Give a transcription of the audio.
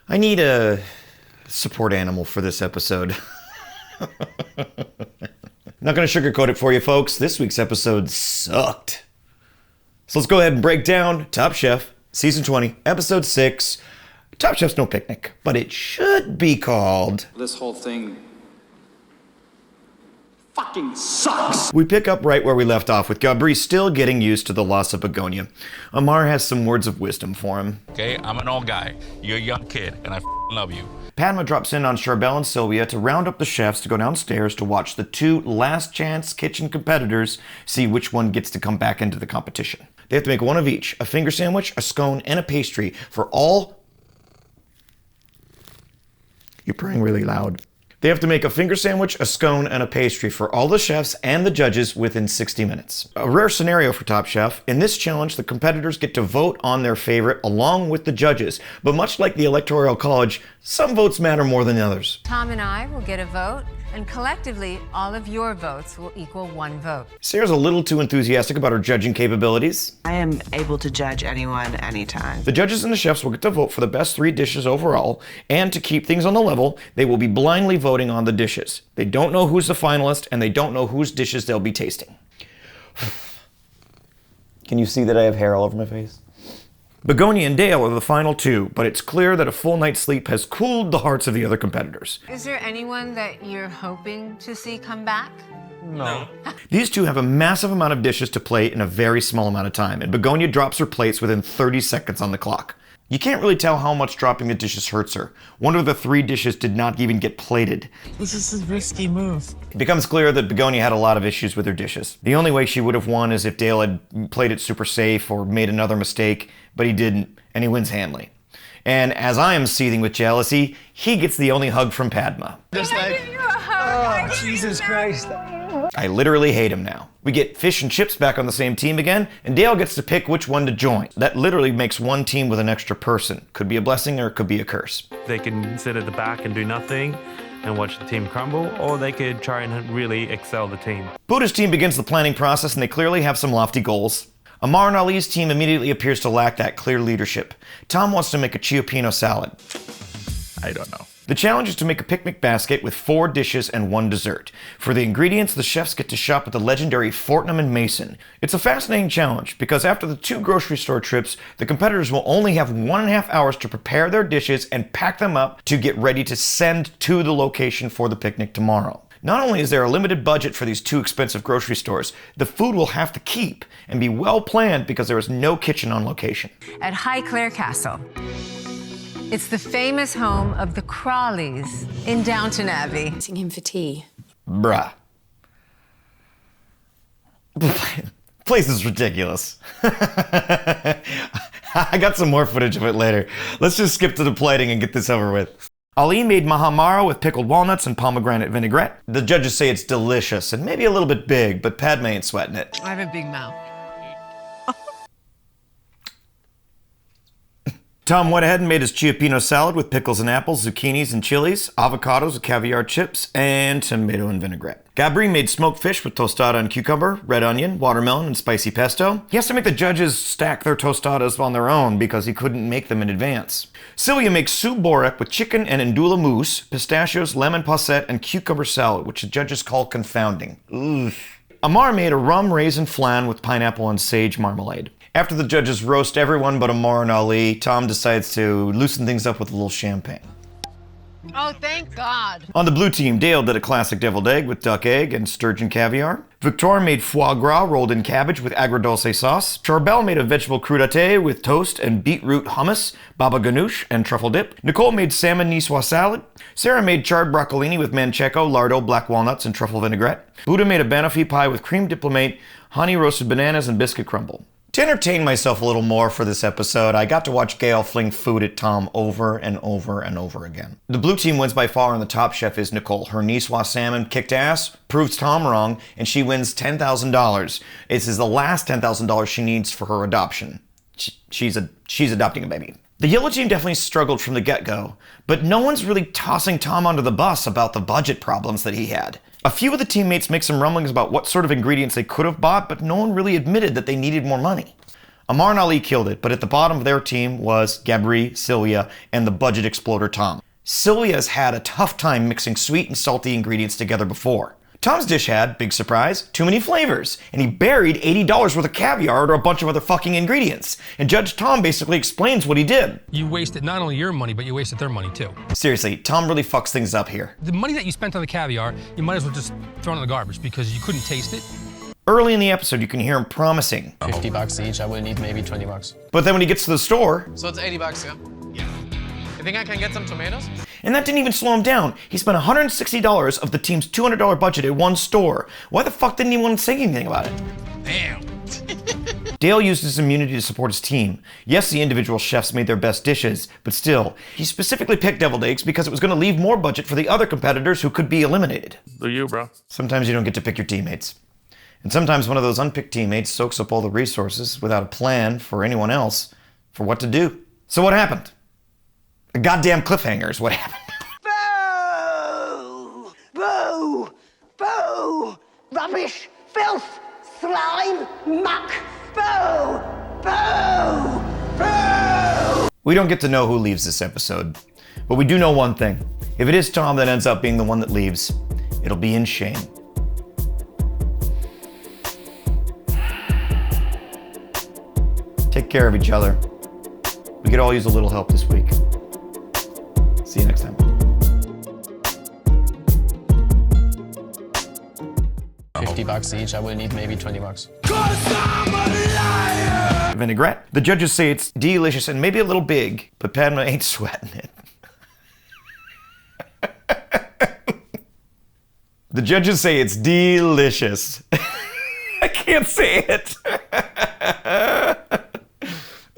I need a support animal for this episode. Not going to sugarcoat it for you, folks. This week's episode sucked. So let's go ahead and break down Top Chef, Season 20, Episode 6. Top Chef's no picnic, but it should be called... This whole thing fucking sucks! We pick up right where we left off, with Gabri still getting used to the loss of Begonia. Amar has some words of wisdom for him. Okay, I'm an old guy. You're a young kid, and I love you. Padma drops in on Charbel and Sylvia to round up the chefs to go downstairs to watch the two last chance kitchen competitors see which one gets to come back into the competition. They have to make one of each, a finger sandwich, a scone, and a pastry for all... You're praying really loud. They have to make a finger sandwich, a scone, and a pastry for all the chefs and the judges within 60 minutes. A rare scenario for Top Chef. In this challenge, the competitors get to vote on their favorite along with the judges. But much like the Electoral College, some votes matter more than others. Tom and I will get a vote, and collectively, all of your votes will equal one vote. Sarah's a little too enthusiastic about her judging capabilities. I am able to judge anyone, anytime. The judges and the chefs will get to vote for the best 3 dishes overall, and to keep things on the level, they will be blindly voting on the dishes. They don't know who's the finalist, and they don't know whose dishes they'll be tasting. Can you see that I have hair all over my face? Begonia and Dale are the final 2, but it's clear that a full night's sleep has cooled the hearts of the other competitors. Is there anyone that you're hoping to see come back? No. These two have a massive amount of dishes to plate in a very small amount of time, and Begonia drops her plates within 30 seconds on the clock. You can't really tell how much dropping the dishes hurts her. One of the 3 dishes did not even get plated. This is a risky move. It becomes clear that Begonia had a lot of issues with her dishes. The only way she would have won is if Dale had played it super safe or made another mistake, but he didn't, and he wins handily. And as I am seething with jealousy, he gets the only hug from Padma. Just like, oh, Jesus Christ. I literally hate him now. We get Fish and Chips back on the same team again, and Dale gets to pick which one to join. That literally makes one team with an extra person. Could be a blessing or it could be a curse. They can sit at the back and do nothing and watch the team crumble, or they could try and really excel the team. Buddha's team begins the planning process, and they clearly have some lofty goals. Amar and Ali's team immediately appears to lack that clear leadership. Tom wants to make a ciappino salad. I don't know. The challenge is to make a picnic basket with 4 dishes and 1 dessert. For the ingredients, the chefs get to shop at the legendary Fortnum and Mason. It's a fascinating challenge because after the 2 grocery store trips, the competitors will only have 1.5 hours to prepare their dishes and pack them up to get ready to send to the location for the picnic tomorrow. Not only is there a limited budget for these 2 expensive grocery stores, the food will have to keep and be well planned because there is no kitchen on location. At Highclere Castle. It's the famous home of the Crawleys in Downton Abbey. Meeting him for tea. Bruh. Place is ridiculous. I got some more footage of it later. Let's just skip to the plating and get this over with. Ali made mahamara with pickled walnuts and pomegranate vinaigrette. The judges say it's delicious and maybe a little bit big, but Padma ain't sweating it. I have a big mouth. Tom went ahead and made his ciappino salad with pickles and apples, zucchinis and chilies, avocados with caviar chips, and tomato and vinaigrette. Gabri made smoked fish with tostada and cucumber, red onion, watermelon, and spicy pesto. He has to make the judges stack their tostadas on their own because he couldn't make them in advance. Sylvia makes soup borek with chicken and ndula mousse, pistachios, lemon posset, and cucumber salad, which the judges call confounding. Ugh. Amar made a rum raisin flan with pineapple and sage marmalade. After the judges roast everyone but Amar and Ali, Tom decides to loosen things up with a little champagne. Oh, thank God. On the blue team, Dale did a classic deviled egg with duck egg and sturgeon caviar. Victor made foie gras rolled in cabbage with agrodolce sauce. Charbel made a vegetable crudité with toast and beetroot hummus, baba ganoush, and truffle dip. Nicole made salmon niçoise salad. Sarah made charred broccolini with manchego, lardo, black walnuts, and truffle vinaigrette. Buddha made a banoffee pie with cream diplomate, honey roasted bananas, and biscuit crumble. To entertain myself a little more for this episode, I got to watch Gail fling food at Tom over and over and over again. The blue team wins by far, and the top chef is Nicole. Her niçoise salmon kicked ass, proves Tom wrong, and she wins $10,000. This is the last $10,000 she needs for her adoption. She's adopting a baby. The yellow team definitely struggled from the get-go, but no one's really tossing Tom under the bus about the budget problems that he had. A few of the teammates make some rumblings about what sort of ingredients they could have bought, but no one really admitted that they needed more money. Amar and Ali killed it, but at the bottom of their team was Gabri, Celia, and the budget exploder Tom. Celia's had a tough time mixing sweet and salty ingredients together before. Tom's dish had, big surprise, too many flavors, and he buried $80 worth of caviar or a bunch of other fucking ingredients. And Judge Tom basically explains what he did. You wasted not only your money, but you wasted their money too. Seriously, Tom really fucks things up here. The money that you spent on the caviar, you might as well just throw it in the garbage because you couldn't taste it. Early in the episode, you can hear him promising. $50 each, I will need maybe $20. But then when he gets to the store... So it's $80, yeah? You think I can get some tomatoes? And that didn't even slow him down. He spent $160 of the team's $200 budget at one store. Why the fuck didn't he want to say anything about it? Damn. Dale used his immunity to support his team. Yes, the individual chefs made their best dishes, but still, he specifically picked deviled eggs because it was going to leave more budget for the other competitors who could be eliminated. Do you, bro? Sometimes you don't get to pick your teammates. And sometimes one of those unpicked teammates soaks up all the resources without a plan for anyone else for what to do. So what happened? A goddamn cliffhanger is what happened. Boo! Boo! Boo! Rubbish! Filth! Slime! Muck! Boo! Boo! Boo! We don't get to know who leaves this episode, but we do know one thing. If it is Tom that ends up being the one that leaves, it'll be in shame. Take care of each other. We could all use a little help this week. See you next time. $50 each, I will need maybe $20. Vinaigrette. The judges say it's delicious and maybe a little big, but Padma ain't sweating it. The judges say it's delicious. I can't say it.